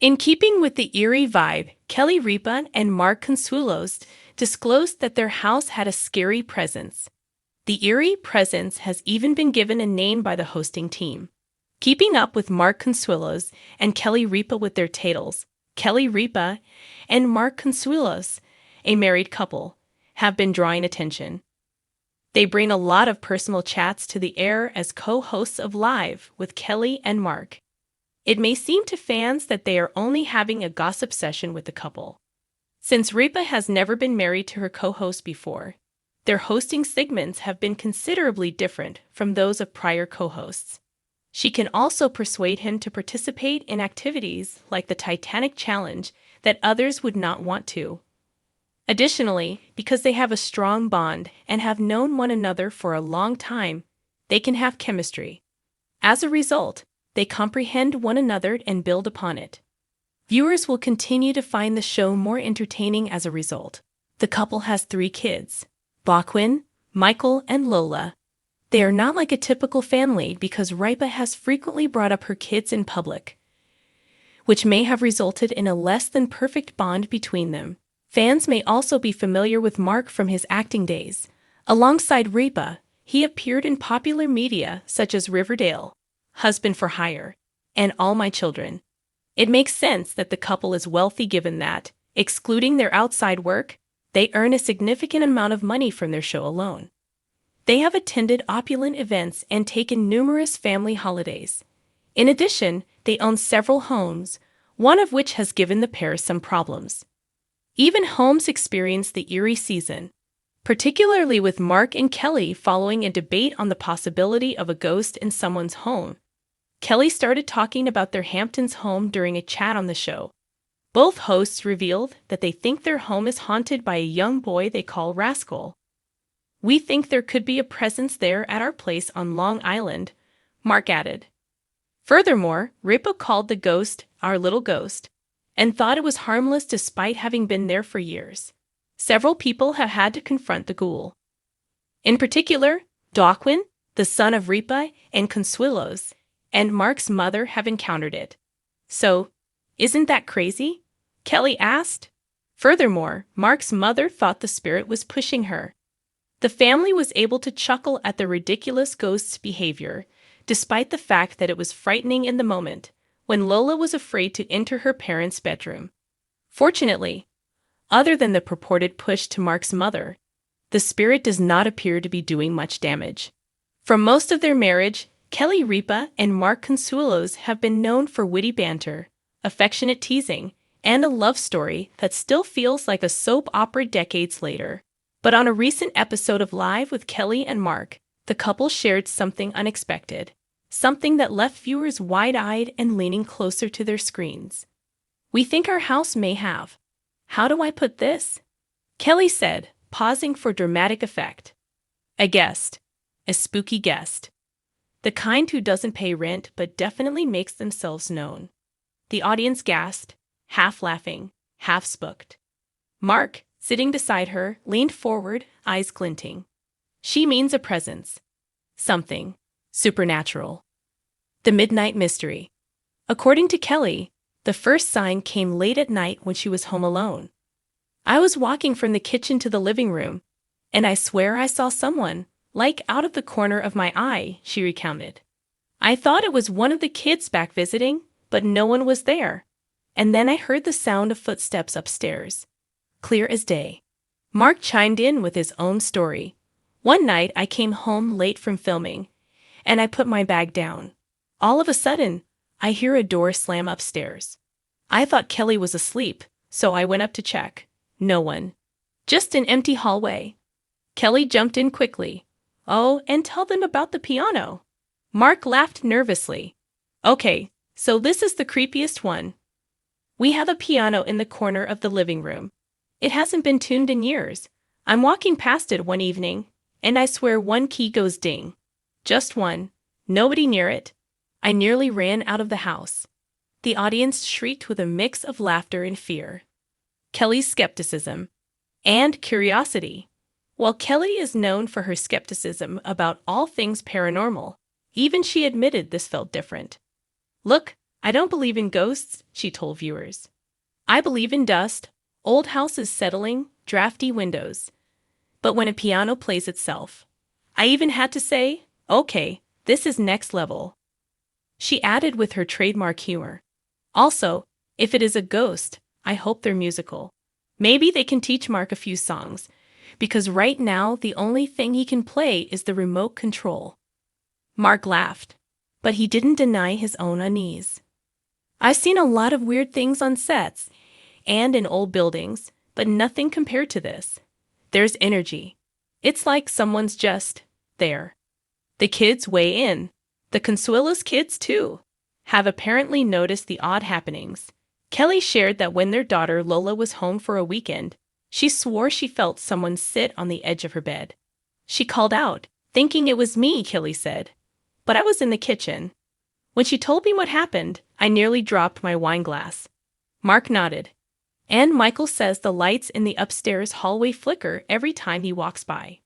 In keeping with the eerie vibe, Kelly Ripa and Mark Consuelos disclosed that their house had a scary presence. The eerie presence has even been given a name by the hosting team. Keeping up with Mark Consuelos and Kelly Ripa with their titles, Kelly Ripa and Mark Consuelos, a married couple, have been drawing attention. They bring a lot of personal chats to the air as co-hosts of Live with Kelly and Mark. It may seem to fans that they are only having a gossip session with the couple. Since Ripa has never been married to her co-host before, their hosting segments have been considerably different from those of prior co-hosts. She can also persuade him to participate in activities like the Titanic Challenge that others would not want to. Additionally, because they have a strong bond and have known one another for a long time, they can have chemistry. As a result, they comprehend one another and build upon it. Viewers will continue to find the show more entertaining as a result. The couple has 3 kids: Bachwin, Michael, and Lola. They are not like a typical family because Ripa has frequently brought up her kids in public, which may have resulted in a less than perfect bond between them. Fans may also be familiar with Mark from his acting days. Alongside Ripa, he appeared in popular media such as Riverdale, Husband for Hire, and All My Children. It makes sense that the couple is wealthy given that, excluding their outside work, they earn a significant amount of money from their show alone. They have attended opulent events and taken numerous family holidays. In addition, they own several homes, one of which has given the pair some problems. Even homes experience the eerie season, particularly with Mark and Kelly following a debate on the possibility of a ghost in someone's home. Kelly started talking about their Hamptons home during a chat on the show. Both hosts revealed that they think their home is haunted by a young boy they call Rascal. "We think there could be a presence there at our place on Long Island," Mark added. Furthermore, Ripa called the ghost "our little ghost" and thought it was harmless despite having been there for years. Several people have had to confront the ghoul. In particular, Bachwin, the son of Ripa and Consuelos, and Mark's mother have encountered it. "So, isn't that crazy?" Kelly asked. Furthermore, Mark's mother thought the spirit was pushing her. The family was able to chuckle at the ridiculous ghost's behavior, despite the fact that it was frightening in the moment, when Lola was afraid to enter her parents' bedroom. Fortunately, other than the purported push to Mark's mother, the spirit does not appear to be doing much damage. For most of their marriage, Kelly Ripa and Mark Consuelos have been known for witty banter, affectionate teasing, and a love story that still feels like a soap opera decades later. But on a recent episode of Live with Kelly and Mark, the couple shared something unexpected, something that left viewers wide-eyed and leaning closer to their screens. "We think our house may have— how do I put this?" Kelly said, pausing for dramatic effect. "A guest. A spooky guest. The kind who doesn't pay rent but definitely makes themselves known." The audience gasped, half laughing, half spooked. Mark, sitting beside her, leaned forward, eyes glinting. "She means a presence. Something supernatural. The midnight mystery." According to Kelly, the first sign came late at night when she was home alone. "I was walking from the kitchen to the living room, and I swear I saw someone, like out of the corner of my eye," she recounted. "I thought it was one of the kids back visiting, but no one was there. And then I heard the sound of footsteps upstairs. Clear as day." Mark chimed in with his own story. "One night I came home late from filming, and I put my bag down. All of a sudden, I hear a door slam upstairs. I thought Kelly was asleep, so I went up to check. No one. Just an empty hallway." Kelly jumped in quickly. "Oh, and tell them about the piano." Mark laughed nervously. "Okay, so this is the creepiest one. We have a piano in the corner of the living room. It hasn't been tuned in years. I'm walking past it one evening, and I swear one key goes ding. Just one. Nobody near it. I nearly ran out of the house." The audience shrieked with a mix of laughter and fear. Kelly's skepticism and curiosity. While Kelly is known for her skepticism about all things paranormal, even she admitted this felt different. "Look, I don't believe in ghosts, she told viewers. I believe in dust, old houses settling, drafty windows. But when a piano plays itself, I even had to say, okay, this is next level. She added with her trademark humor. Also, if it is a ghost, I hope they're musical. Maybe they can teach Mark a few songs, because right now the only thing he can play is the remote control. Mark laughed, but he didn't deny his own unease. I've seen a lot of weird things on sets and in old buildings, but nothing compared to this. There's energy. It's like someone's just there. The kids weigh in. The Consuelos kids, too, have apparently noticed the odd happenings. Kelly shared that when their daughter Lola was home for a weekend, she swore she felt someone sit on the edge of her bed. She called out, thinking it was me, Kelly said. But I was in the kitchen. When she told me what happened, I nearly dropped my wine glass. Mark nodded. And Michael says the lights in the upstairs hallway flicker every time he walks by.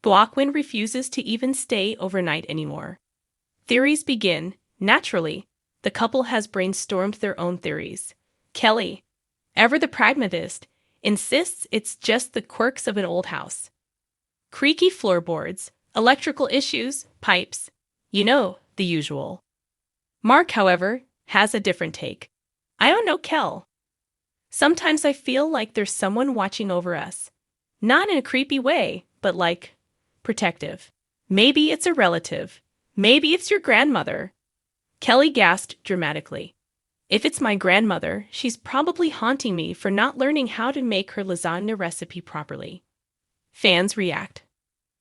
Blockwind refuses to even stay overnight anymore. Theories begin. Naturally, the couple has brainstormed their own theories. Kelly, ever the pragmatist, insists it's just the quirks of an old house. Creaky floorboards, electrical issues, pipes. You know, the usual. Mark, however, has a different take. I don't know, Kel. Sometimes I feel like there's someone watching over us. Not in a creepy way, but like, protective. Maybe it's a relative. Maybe it's your grandmother. Kelly gasped dramatically. If it's my grandmother, she's probably haunting me for not learning how to make her lasagna recipe properly. Fans react.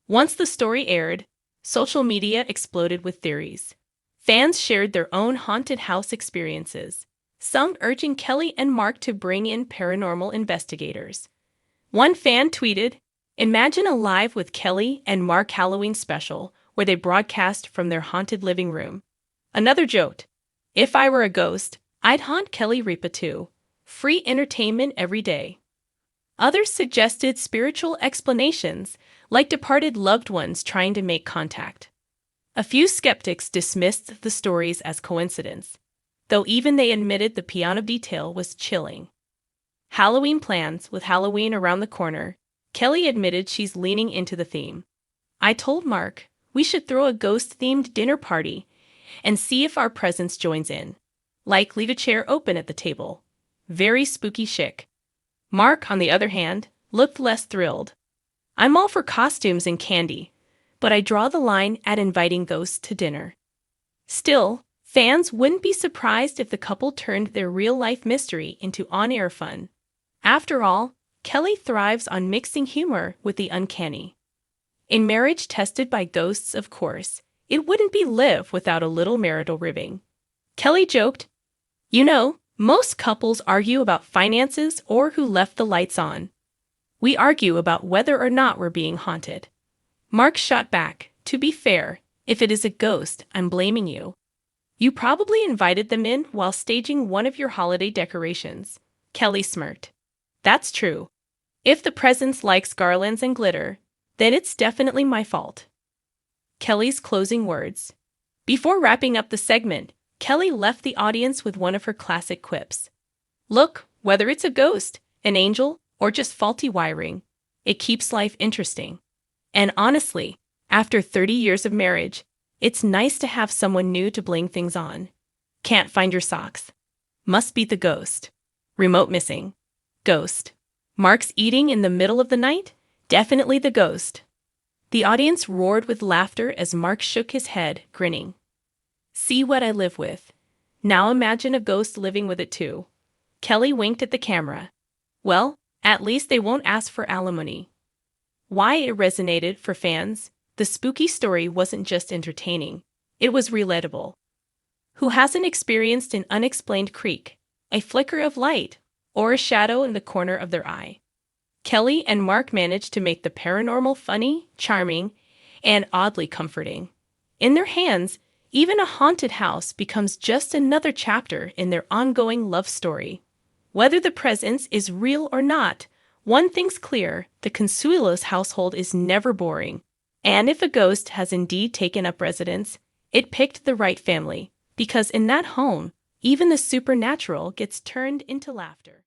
Once the story aired, social media exploded with theories. Fans shared their own haunted house experiences, some urging Kelly and Mark to bring in paranormal investigators. One fan tweeted, "Imagine a Live with Kelly and Mark Halloween special where they broadcast from their haunted living room." Another joked, "If I were a ghost, I'd haunt Kelly Ripa too. Free entertainment every day." Others suggested spiritual explanations, like departed loved ones trying to make contact. A few skeptics dismissed the stories as coincidence, though even they admitted the piano detail was chilling. Halloween plans, with Halloween around the corner, Kelly admitted she's leaning into the theme. I told Mark we should throw a ghost-themed dinner party and see if our presence joins in. Like leave a chair open at the table. Very spooky chic. Mark, on the other hand, looked less thrilled. I'm all for costumes and candy, but I draw the line at inviting ghosts to dinner. Still, fans wouldn't be surprised if the couple turned their real-life mystery into on-air fun. After all, Kelly thrives on mixing humor with the uncanny. In Marriage Tested by Ghosts, of course, it wouldn't be Liv without a little marital ribbing. Kelly joked, "You know, most couples argue about finances or who left the lights on. We argue about whether or not we're being haunted." Mark shot back, "To be fair, if it is a ghost, I'm blaming you. You probably invited them in while staging one of your holiday decorations." Kelly smirked. "That's true. If the presence likes garlands and glitter, then it's definitely my fault." Kelly's closing words. Before wrapping up the segment, Kelly left the audience with one of her classic quips. "Look, whether it's a ghost, an angel, or just faulty wiring, it keeps life interesting. And honestly, after 30 years of marriage, it's nice to have someone new to bling things on. Can't find your socks. Must be the ghost. Remote missing. Ghost. Mark's eating in the middle of the night? Definitely the ghost." The audience roared with laughter as Mark shook his head, grinning. "See what I live with. Now imagine a ghost living with it too." Kelly winked at the camera. "Well, at least they won't ask for alimony." Why it resonated for fans, the spooky story wasn't just entertaining, it was relatable. Who hasn't experienced an unexplained creak, a flicker of light, or a shadow in the corner of their eye? Kelly and Mark managed to make the paranormal funny, charming, and oddly comforting. In their hands, even a haunted house becomes just another chapter in their ongoing love story. Whether the presence is real or not, one thing's clear: the Consuelos household is never boring. And if a ghost has indeed taken up residence, it picked the right family, because in that home, Even the supernatural gets turned into laughter.